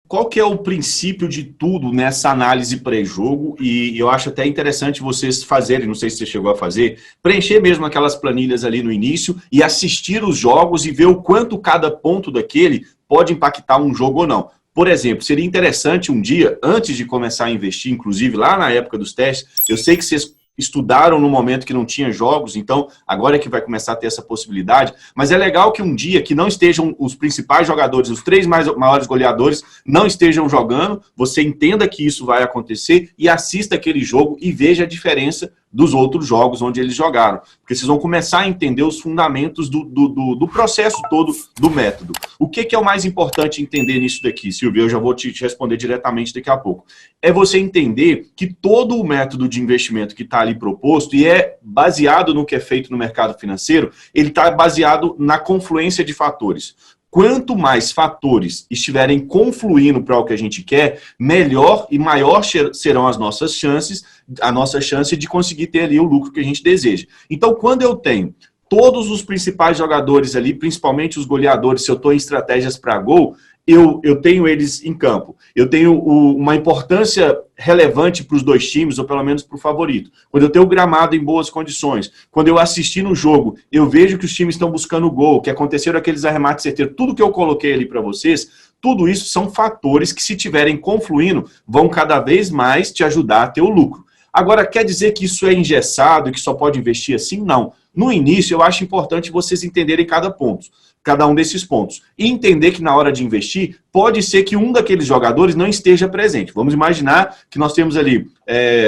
qual que é o princípio de tudo nessa análise pré-jogo? E eu acho até interessante vocês fazerem, não sei se você chegou a fazer, preencher mesmo aquelas planilhas ali no início e assistir os jogos e ver o quanto cada ponto daquele pode impactar um jogo ou não. Por exemplo, seria interessante um dia, antes de começar a investir, inclusive lá na época dos testes, eu sei que vocês estudaram no momento que não tinha jogos, então agora é que vai começar a ter essa possibilidade, mas é legal que um dia que não estejam os principais jogadores, os três maiores goleadores, não estejam jogando, você entenda que isso vai acontecer e assista aquele jogo e veja a diferença dos outros jogos onde eles jogaram, porque vocês vão começar a entender os fundamentos do processo todo do método. O que é o mais importante entender nisso daqui, Silvio? Eu já vou te responder diretamente daqui a pouco. É você entender que todo o método de investimento que está ali proposto, e é baseado no que é feito no mercado financeiro, ele está baseado na confluência de fatores. Quanto mais fatores estiverem confluindo para o que a gente quer, melhor e maior serão as nossas chances, a nossa chance de conseguir ter ali o lucro que a gente deseja. Então, quando eu tenho todos os principais jogadores ali, principalmente os goleadores, se eu estou em estratégias para gol, eu tenho eles em campo. Eu tenho uma importância relevante para os dois times, ou pelo menos para o favorito. Quando eu tenho o gramado em boas condições, quando eu assisti no jogo, eu vejo que os times estão buscando gol, que aconteceram aqueles arremates certeiros, tudo que eu coloquei ali para vocês, tudo isso são fatores que, se tiverem confluindo, vão cada vez mais te ajudar a ter o lucro. Agora, quer dizer que isso é engessado e que só pode investir assim? Não. No início, eu acho importante vocês entenderem cada um desses pontos. E entender que na hora de investir, pode ser que um daqueles jogadores não esteja presente. Vamos imaginar que nós temos ali,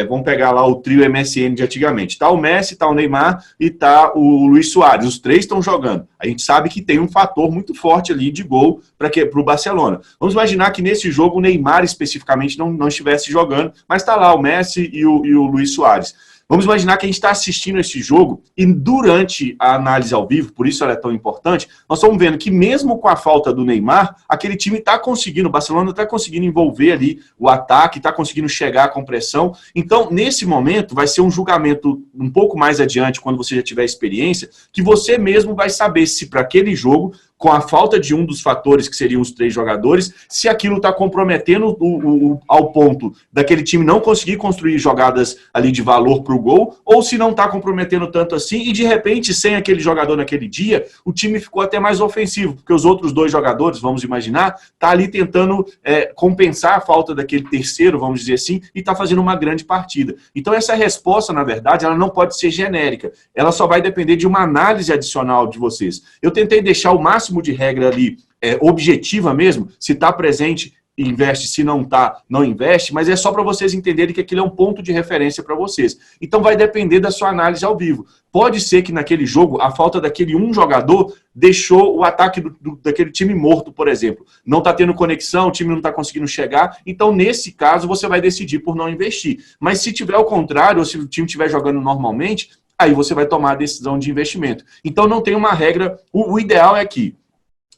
vamos pegar lá o trio MSN de antigamente. Está o Messi, está o Neymar e está o Luis Suárez. Os três estão jogando. A gente sabe que tem um fator muito forte ali de gol para o Barcelona. Vamos imaginar que nesse jogo o Neymar especificamente não estivesse jogando, mas está lá o Messi e o Luis Suárez. Vamos imaginar que a gente está assistindo esse jogo e durante a análise ao vivo, por isso ela é tão importante, nós estamos vendo que mesmo com a falta do Neymar, aquele time está conseguindo, o Barcelona está conseguindo envolver ali o ataque, está conseguindo chegar com pressão. Então, nesse momento, vai ser um julgamento um pouco mais adiante, quando você já tiver experiência, que você mesmo vai saber se para aquele jogo, com a falta de um dos fatores que seriam os três jogadores, se aquilo está comprometendo ao ponto daquele time não conseguir construir jogadas ali de valor para o gol, ou se não está comprometendo tanto assim, e de repente, sem aquele jogador naquele dia, o time ficou até mais ofensivo, porque os outros dois jogadores, vamos imaginar, tá ali tentando compensar a falta daquele terceiro, vamos dizer assim, e está fazendo uma grande partida. Então essa resposta, na verdade, ela não pode ser genérica, ela só vai depender de uma análise adicional de vocês. Eu tentei deixar o máximo de regra ali objetiva mesmo, se está presente, investe, se não está, não investe, mas é só para vocês entenderem que aquilo é um ponto de referência para vocês. Então vai depender da sua análise ao vivo. Pode ser que naquele jogo, a falta daquele um jogador deixou o ataque daquele time morto, por exemplo. Não está tendo conexão, o time não está conseguindo chegar, então nesse caso você vai decidir por não investir. Mas se tiver o contrário, ou se o time estiver jogando normalmente, aí você vai tomar a decisão de investimento. Então não tem uma regra, o ideal é que,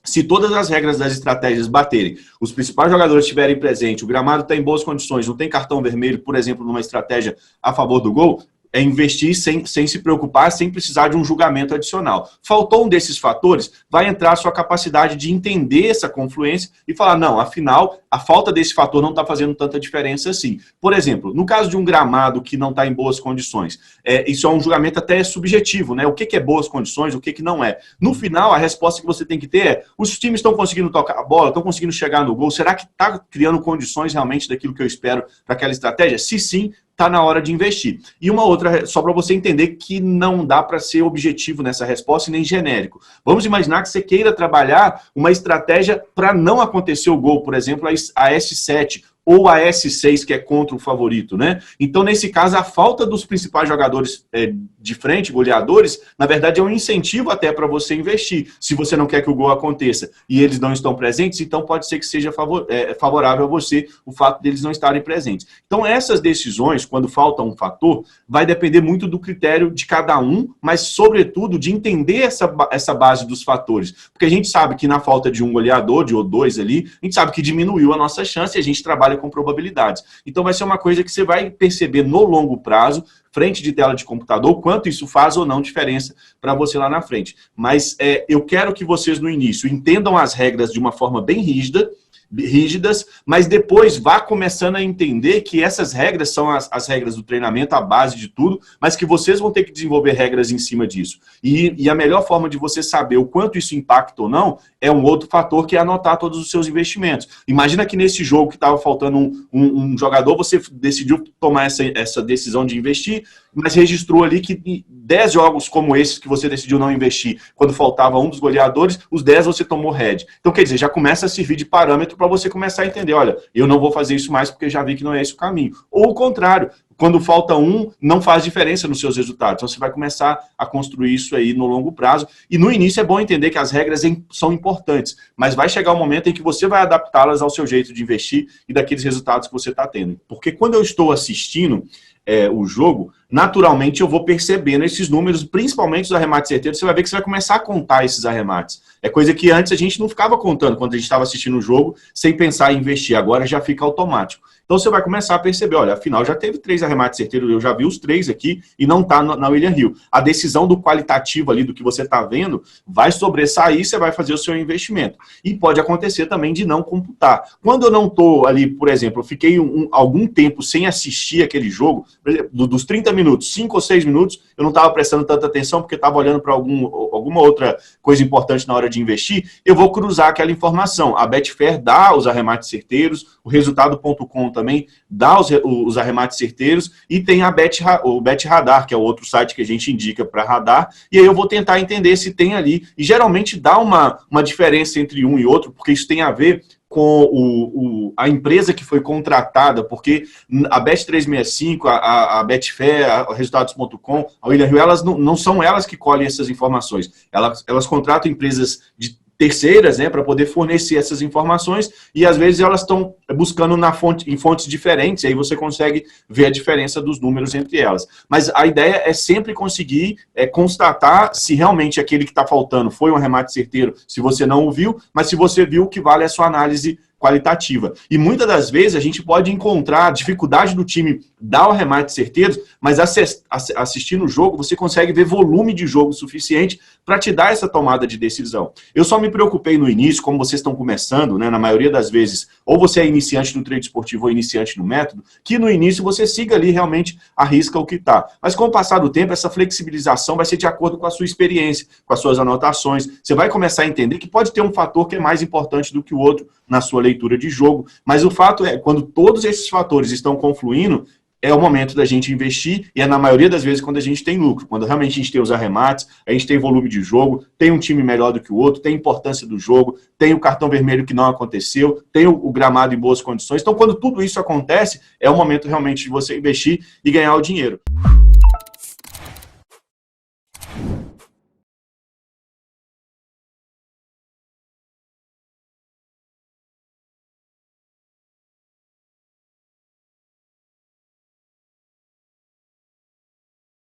se todas as regras das estratégias baterem, os principais jogadores estiverem presentes, o gramado está em boas condições, não tem cartão vermelho, por exemplo, numa estratégia a favor do gol, é investir sem se preocupar, sem precisar de um julgamento adicional. Faltou um desses fatores, vai entrar a sua capacidade de entender essa confluência e falar, não, afinal, a falta desse fator não está fazendo tanta diferença assim. Por exemplo, no caso de um gramado que não está em boas condições, isso é um julgamento até subjetivo, né? O que é boas condições, o que não é. No final, a resposta que você tem que ter é, os times estão conseguindo tocar a bola, estão conseguindo chegar no gol, será que está criando condições realmente daquilo que eu espero para aquela estratégia? Se sim, está na hora de investir. E uma outra, só para você entender que não dá para ser objetivo nessa resposta e nem genérico. Vamos imaginar que você queira trabalhar uma estratégia para não acontecer o gol, por exemplo, a S7 ou a S6, que é contra o favorito, né? Então, nesse caso, a falta dos principais jogadores de frente, goleadores, na verdade é um incentivo até para você investir. Se você não quer que o gol aconteça e eles não estão presentes, então pode ser que seja favorável a você o fato deles não estarem presentes. Então, essas decisões, quando falta um fator, vai depender muito do critério de cada um, mas, sobretudo, de entender essa base dos fatores. Porque a gente sabe que na falta de um goleador, de ou dois ali, a gente sabe que diminuiu a nossa chance e a gente trabalha com probabilidades. Então vai ser uma coisa que você vai perceber no longo prazo, frente de tela de computador, quanto isso faz ou não diferença para você lá na frente. Mas eu quero que vocês no início entendam as regras de uma forma bem rígida, rígidas, mas depois vá começando a entender que essas regras são as regras do treinamento, a base de tudo, mas que vocês vão ter que desenvolver regras em cima disso. E a melhor forma de você saber o quanto isso impacta ou não é um outro fator, que é anotar todos os seus investimentos. Imagina que nesse jogo que estava faltando um jogador, você decidiu tomar essa decisão de investir, mas registrou ali que 10 jogos como esses que você decidiu não investir, quando faltava um dos goleadores, os 10 você tomou head. Então, quer dizer, já começa a servir de parâmetro para você começar a entender, olha, eu não vou fazer isso mais porque já vi que não é esse o caminho. Ou o contrário, quando falta um, não faz diferença nos seus resultados. Então, você vai começar a construir isso aí no longo prazo. E no início é bom entender que as regras são importantes, mas vai chegar um momento em que você vai adaptá-las ao seu jeito de investir e daqueles resultados que você está tendo. Porque quando eu estou assistindo o jogo, naturalmente eu vou percebendo esses números, principalmente os arremates certeiros. Você vai ver que você vai começar a contar esses arremates. É coisa que antes a gente não ficava contando quando a gente estava assistindo o jogo, sem pensar em investir. Agora já fica automático. Então você vai começar a perceber, olha, afinal já teve 3 arremates certeiros, eu já vi os 3 aqui e não está na William Hill. A decisão do qualitativo ali, do que você está vendo, vai sobressair, você vai fazer o seu investimento. E pode acontecer também de não computar. Quando eu não estou ali, por exemplo, eu fiquei algum tempo sem assistir aquele jogo, por exemplo, dos 30 minutos, 5 ou 6 minutos, eu não estava prestando tanta atenção porque estava olhando para alguma outra coisa importante na hora de investir, eu vou cruzar aquela informação. A Betfair dá os arremates certeiros, o resultado.com também dá os arremates certeiros, e tem o Bet Radar, que é o outro site que a gente indica para radar, e aí eu vou tentar entender se tem ali, e geralmente dá uma diferença entre um e outro, porque isso tem a ver com a empresa que foi contratada, porque a Bet365, a Betfair, a Resultados.com, a William Hill, elas não são elas que colhem essas informações. Elas contratam empresas de terceiras, né, para poder fornecer essas informações, e às vezes elas estão buscando em fontes diferentes, e aí você consegue ver a diferença dos números entre elas. Mas a ideia é sempre conseguir constatar se realmente aquele que está faltando foi um arremate certeiro, se você não o viu, mas se você viu, o que vale é a sua análise qualitativa. E muitas das vezes a gente pode encontrar a dificuldade do time dar o arremate certeiro, mas assistindo o jogo você consegue ver volume de jogo suficiente para te dar essa tomada de decisão. Eu só me preocupei no início, como vocês estão começando, né, na maioria das vezes, ou você é iniciante no trade esportivo ou iniciante no método, que no início você siga ali realmente a risca o que está. Mas com o passar do tempo, essa flexibilização vai ser de acordo com a sua experiência, com as suas anotações. Você vai começar a entender que pode ter um fator que é mais importante do que o outro na sua leitura de jogo, mas o fato é, quando todos esses fatores estão confluindo, é o momento da gente investir, e é na maioria das vezes quando a gente tem lucro, quando realmente a gente tem os arremates, a gente tem volume de jogo, tem um time melhor do que o outro, tem importância do jogo, tem o cartão vermelho que não aconteceu, tem o gramado em boas condições. Então, quando tudo isso acontece, é o momento realmente de você investir e ganhar o dinheiro.